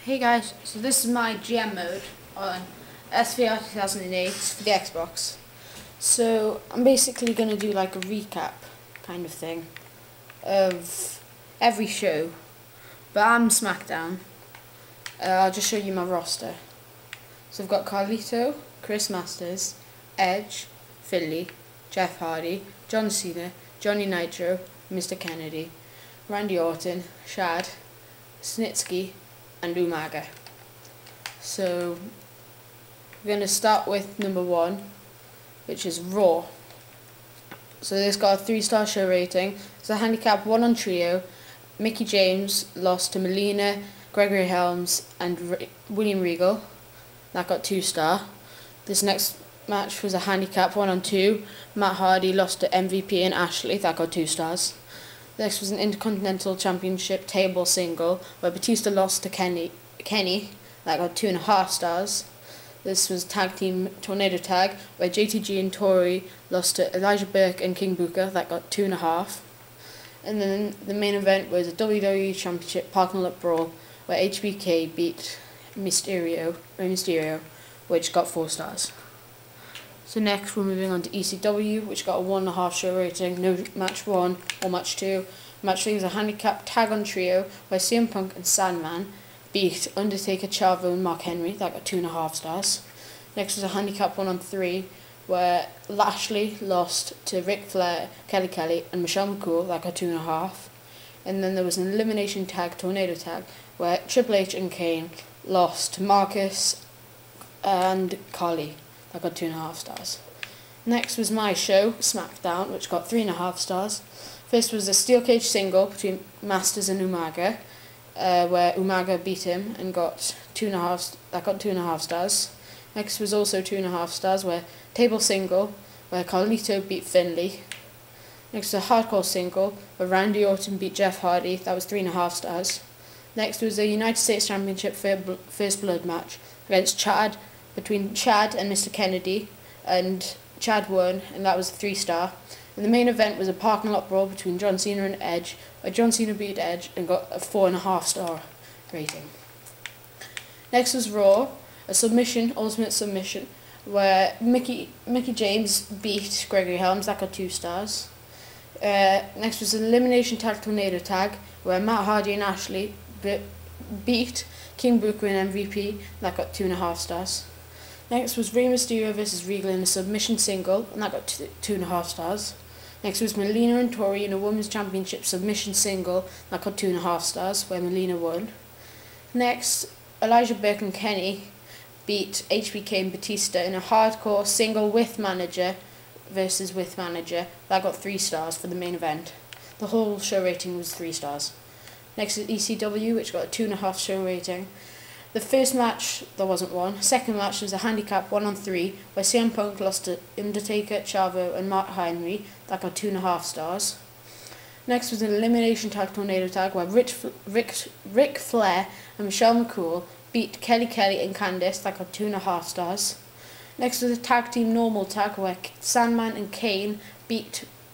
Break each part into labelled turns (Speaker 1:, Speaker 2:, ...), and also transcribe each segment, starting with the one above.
Speaker 1: Hey guys, so this is my GM mode on SvR 2008 for the Xbox. So I'm basically going to do like a recap kind of thing of every show, but I'm SmackDown. I'll just show you my roster. So I've got Carlito, Chris Masters, Edge, Finley, Jeff Hardy, John Cena, Johnny Nitro, Mr. Kennedy, Randy Orton, Shad, Snitsky, and Umaga. So we're going to start with number 1, which is Raw. So this got a 3-star show rating. It's a handicap 1 on trio. Mickie James lost to Melina, Gregory Helms, and William Regal. That got 2-star. This next match was a handicap 1 on 2. Matt Hardy lost to MVP and Ashley. That got 2 stars. Next was an Intercontinental Championship table single where Batista lost to Kenny. That got 2.5 stars. This was tag team tornado tag where JTG and Tori lost to Elijah Burke and King Booker. That got 2.5. And then the main event was a WWE Championship parking lot brawl where HBK beat Rey Mysterio, which got 4 stars. So next we're moving on to ECW, which got a 1.5 show rating, no match 1 or match 2. Match 3 was a handicap tag on trio where CM Punk and Sandman beat Undertaker, Chavo and Mark Henry. That got 2.5 stars. Next was a handicap 1 on 3 where Lashley lost to Ric Flair, Kelly and Michelle McCool. That got 2.5. And then there was an elimination tag, tornado tag, where Triple H and Kane lost to Marcus and Carly. I got 2.5 stars. Next was my show, SmackDown, which got 3.5 stars. First was a steel cage single between Masters and Umaga, where Umaga beat him and got 2.5 stars. Next was also 2.5 stars, where table single, where Carlito beat Finley. Next was a hardcore single, where Randy Orton beat Jeff Hardy. That was 3.5 stars. Next was a United States Championship First Blood match against between Chad and Mr. Kennedy, and Chad won, and that was a 3-star. And the main event was a parking lot brawl between John Cena and Edge, where John Cena beat Edge and got a 4.5-star rating. Next was Raw, a ultimate submission, where Mickie James beat Gregory Helms. That got 2 stars. Next was an elimination tag tornado tag, where Matt Hardy and Ashley beat King Booker and MVP. That got 2.5 stars. Next was Rey Mysterio vs Regal in a submission single, and that got 2.5 stars. Next was Melina and Tori in a Women's Championship submission single, that got 2.5 stars, where Melina won. Next, Elijah Burke and Kenny beat HBK and Batista in a hardcore single with manager versus with manager. That got 3 stars for the main event. The whole show rating was 3 stars. Next is ECW, which got a 2.5 show rating. The first match, there wasn't one. Second match was a handicap 1 on 3, where CM Punk lost to Undertaker, Chavo and Mark Henry. That got 2.5 stars. Next was an elimination tag tornado tag, where Ric Flair and Michelle McCool beat Kelly and Candice. That got 2.5 stars. Next was a tag team normal tag, where Sandman and Kane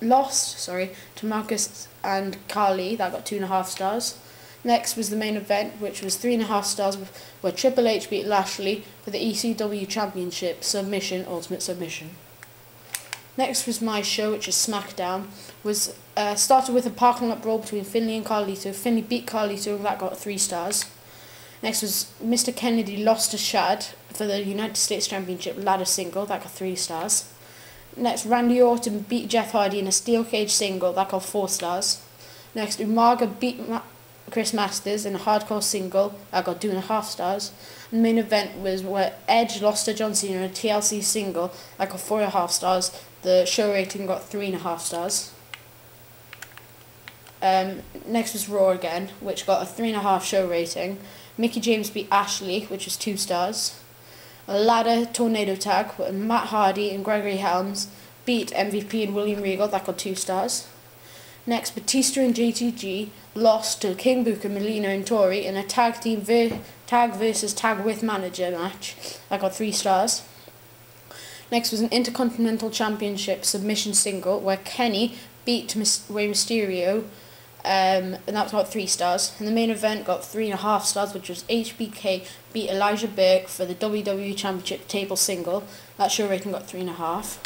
Speaker 1: lost to Marcus and Carly. That got 2.5 stars. Next was the main event, which was 3.5 stars, where Triple H beat Lashley for the ECW Championship Ultimate Submission. Next was my show, which is SmackDown. Started with a parking lot brawl between Finley and Carlito. Finley beat Carlito, and that got 3 stars. Next was Mr. Kennedy lost to Shad for the United States Championship ladder single. That got 3 stars. Next, Randy Orton beat Jeff Hardy in a steel cage single. That got 4 stars. Next, Umaga beat Chris Masters in a hardcore single. That got 2.5 stars. And the main event was where Edge lost to John Cena in a TLC single. That got 4.5 stars. The show rating got 3.5 stars. Next was Raw again, which got a 3.5 show rating. Mickie James beat Ashley, which was 2 stars. A ladder tornado tag where Matt Hardy and Gregory Helms beat MVP and William Regal. That got 2 stars. Next, Batista and JTG lost to King Booker, Melina and Tori in a tag versus tag with manager match. That got 3 stars. Next was an Intercontinental Championship submission single where Kenny beat Rey Mysterio and that got 3 stars. And the main event got 3.5 stars, which was HBK beat Elijah Burke for the WWE Championship table single. That show rating got 3.5.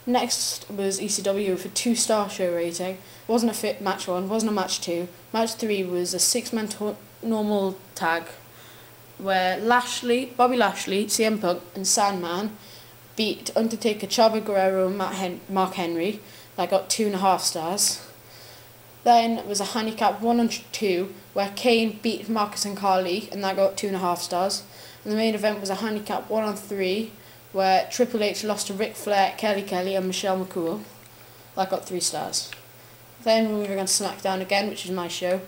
Speaker 1: Next was ECW with a 2-star show rating. It wasn't a fit match 1, wasn't a match 2. Match 3 was a 6-man normal tag where Bobby Lashley, CM Punk and Sandman beat Undertaker, Chavo Guerrero and Mark Henry. That got 2.5 stars. Then it was a handicap 1 on 2 where Kane beat Marcus and Carly, and that got 2.5 stars. And the main event was a handicap 1 on 3 where Triple H lost to Ric Flair, Kelly and Michelle McCool. That got 3 stars. Then moving on to SmackDown again, which is my show.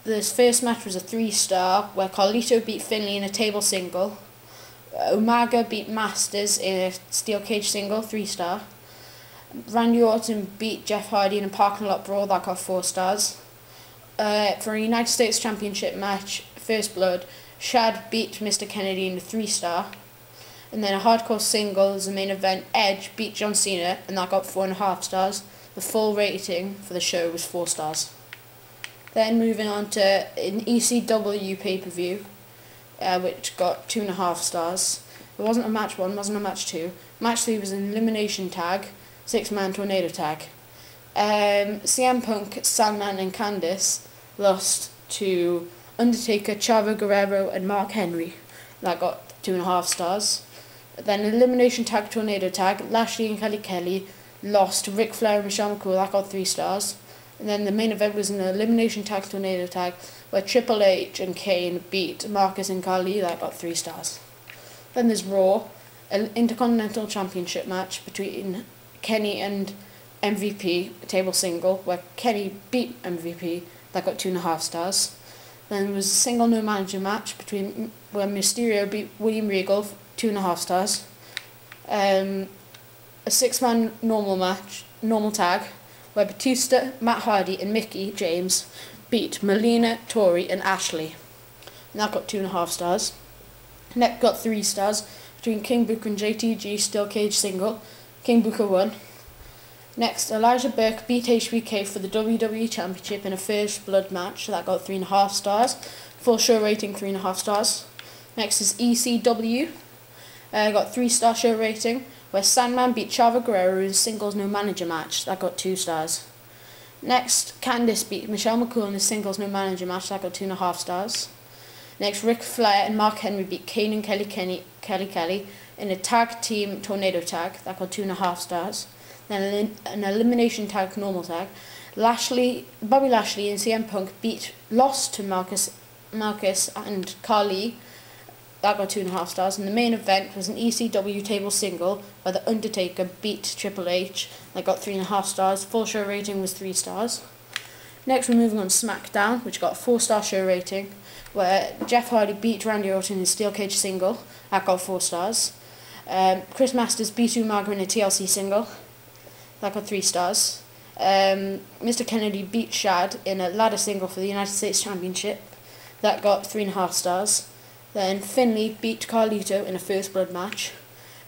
Speaker 1: This first match was a 3-star where Carlito beat Finlay in a table single. Umaga beat Masters in a steel cage single, 3-star. Randy Orton beat Jeff Hardy in a parking lot brawl, that got 4 stars. For a United States Championship match, First Blood, Shad beat Mr. Kennedy in a 3-star. And then a hardcore singles, the main event, Edge beat John Cena, and that got 4.5 stars. The full rating for the show was 4 stars. Then moving on to an ECW pay-per-view, which got 2.5 stars. It wasn't a match 1, wasn't a match 2. Match 3 was an elimination tag, 6-man tornado tag. CM Punk, Sandman and Candice lost to Undertaker, Chavo Guerrero and Mark Henry. That got 2.5 stars. Then elimination tag, tornado tag, Lashley and Kelly lost to Ric Flair and Michelle McCool. That got 3 stars. And then the main event was an elimination tag, tornado tag, where Triple H and Kane beat Marcus and Carly. That got 3 stars. Then there's Raw, an Intercontinental Championship match between Kenny and MVP, a table single, where Kenny beat MVP. That got 2.5 stars. Then there was a single no manager match between where Mysterio beat William Regal, 2.5 stars. A 6-man normal tag, where Batista, Matt Hardy and Mickie James beat Melina, Tori and Ashley. And that got 2.5 stars. Next got 3 stars between King Booker and JTG steel cage single. King Booker won. Next, Elijah Burke beat HBK for the WWE Championship in a First Blood match. That got 3.5 stars. Full show rating 3.5 stars. Next is ECW. Got 3-star show rating, where Sandman beat Chavo Guerrero in a singles no manager match. That got 2 stars. Next, Candice beat Michelle McCool in a singles no manager match. That got 2.5 stars. Next, Ric Flair and Mark Henry beat Kane and Kelly in a tag team tornado tag. That got 2.5 stars. Then an elimination tag, normal tag. Bobby Lashley and CM Punk lost to Marcus and Carly. That got 2.5 stars. And the main event was an ECW table single where The Undertaker beat Triple H. That got 3.5 stars. Full show rating was 3 stars. Next, we're moving on to SmackDown, which got a 4-star show rating, where Jeff Hardy beat Randy Orton in a steel cage single. That got 4 stars. Chris Masters beat Umaga in a TLC single. That got 3 stars. Mr. Kennedy beat Shad in a ladder single for the United States Championship. That got 3.5 stars. Then Finlay beat Carlito in a First Blood match.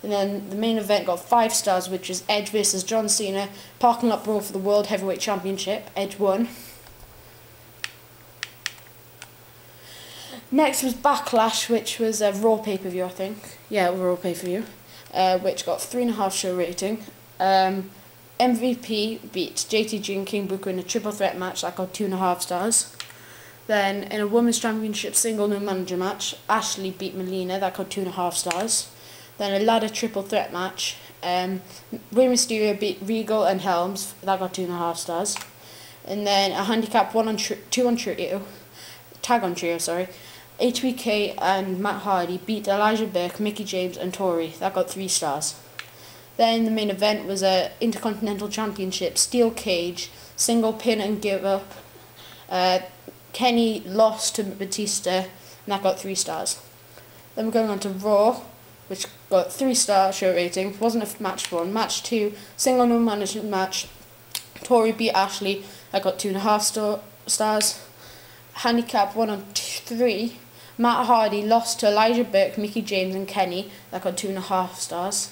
Speaker 1: And then the main event got 5 stars, which is Edge versus John Cena, parking lot brawl for the World Heavyweight Championship. Edge won. Next was Backlash, which was a Raw pay-per-view, I think. Yeah, Raw pay-per-view, which got 3.5 show rating. MVP beat JTG and King Booker in a triple threat match. That got 2.5 stars. Then in a Women's Championship single no manager match, Ashley beat Melina. That got 2.5 stars. Then a ladder triple threat match, Rey Mysterio beat Regal and Helms. That got 2.5 stars. And then a handicap 2 on trio, tag on trio, sorry. HBK and Matt Hardy beat Elijah Burke, Mickie James and Tori. That got 3 stars. Then the main event was a Intercontinental Championship steel cage single pin and give up. Kenny lost to Batista, and that got 3 stars. Then we're going on to Raw, which got 3-star show rating. Wasn't a match 1. Match 2, single no management match. Tori beat Ashley. That got 2.5 stars. Handicap 1 on 3. Matt Hardy lost to Elijah Burke, Mickie James and Kenny. That got 2.5 stars.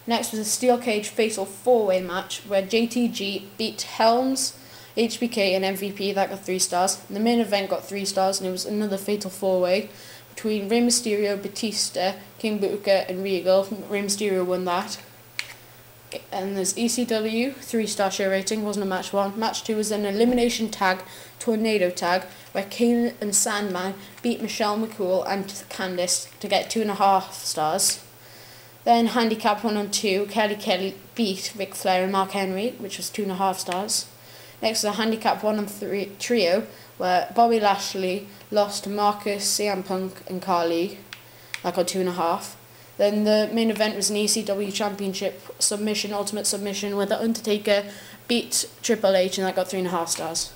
Speaker 1: Next was a steel cage fatal 4-way match where JTG beat Helms HBK and MVP, that got 3 stars. And the main event got 3 stars, and it was another fatal 4-way between Rey Mysterio, Batista, King Booker and Regal. Rey Mysterio won that. And there's ECW, 3-star show rating, wasn't a match 1. Match 2 was an elimination tag, tornado tag, where Kane and Sandman beat Michelle McCool and Candice to get 2.5 stars. Then handicap 1 and 2, Kelly beat Ric Flair and Mark Henry, which was 2.5 stars. Next was a handicap 1 and 3 trio, where Bobby Lashley lost to Marcus, CM Punk and Carly, that got 2.5. Then the main event was an ECW Championship submission, Ultimate Submission, where The Undertaker beat Triple H, and that got 3.5 stars.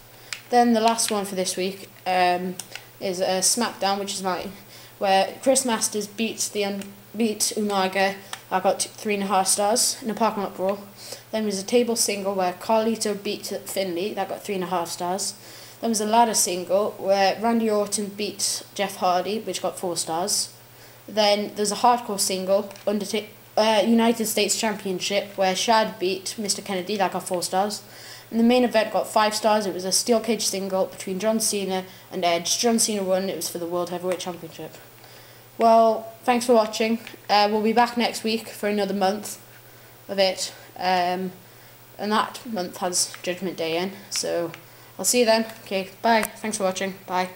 Speaker 1: Then the last one for this week is a SmackDown, which is mine, where Chris Masters beat Umaga. I got 3.5 stars in a parking lot brawl. Then there was a table single where Carlito beat Finlay. That got 3.5 stars. Then was a ladder single where Randy Orton beat Jeff Hardy, which got 4 stars. Then there's a hardcore single, United States Championship, where Shad beat Mr. Kennedy. That got 4 stars. And the main event got 5 stars. It was a steel cage single between John Cena and Edge. John Cena won. It was for the World Heavyweight Championship. Well, thanks for watching. We'll be back next week for another month of it. And that month has Judgment Day in. So I'll see you then. Okay, bye. Thanks for watching. Bye.